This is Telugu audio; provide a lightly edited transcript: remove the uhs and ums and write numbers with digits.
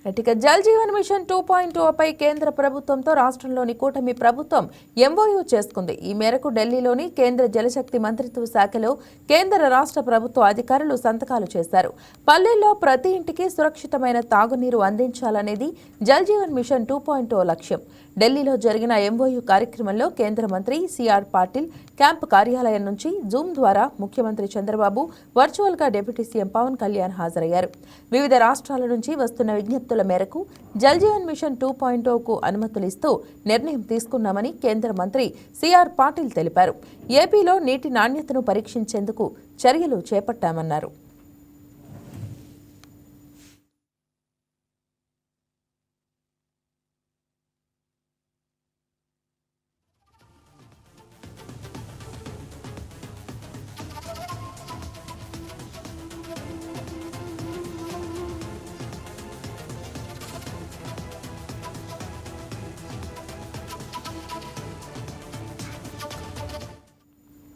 ఇక జల్ జీవన్ మిషన్ 2.0 పై కేంద్ర ప్రభుత్వంతో రాష్ట్రంలోని కూటమి ప్రభుత్వం ఎంఓయూ చేసుకుంది. ఈ మేరకు ఢిల్లీలోని కేంద్ర జలశక్తి మంత్రిత్వ శాఖలో కేంద్ర రాష్ట్ర ప్రభుత్వ అధికారులు సంతకాలు చేశారు. పల్లెల్లో ప్రతి ఇంటికి సురక్షితమైన తాగునీరు అందించాలనేది జల్ జీవన్ మిషన్ 2.0 లక్ష్యం. ఢిల్లీలో జరిగిన ఎంఓయూ కార్యక్రమంలో కేంద్ర మంత్రి సిఆర్ పాటిల్ క్యాంపు కార్యాలయం నుంచి జూమ్ ద్వారా ముఖ్యమంత్రి చంద్రబాబు, వర్చువల్ గా డిప్యూటీ సీఎం పవన్ కళ్యాణ్ హాజరయ్యారు. వివిధ రాష్ట్రాల నుంచి వస్తున్న విజ్ఞప్తుల మేరకు జల్ జీవన్ మిషన్ 2.0కు అనుమతులిస్తూ నిర్ణయం తీసుకున్నామని కేంద్ర మంత్రి సిఆర్ పాటిల్ తెలిపారు. ఏపీలో నీటి నాణ్యతను పరీక్షించేందుకు చర్యలు చేపట్టామన్నారు.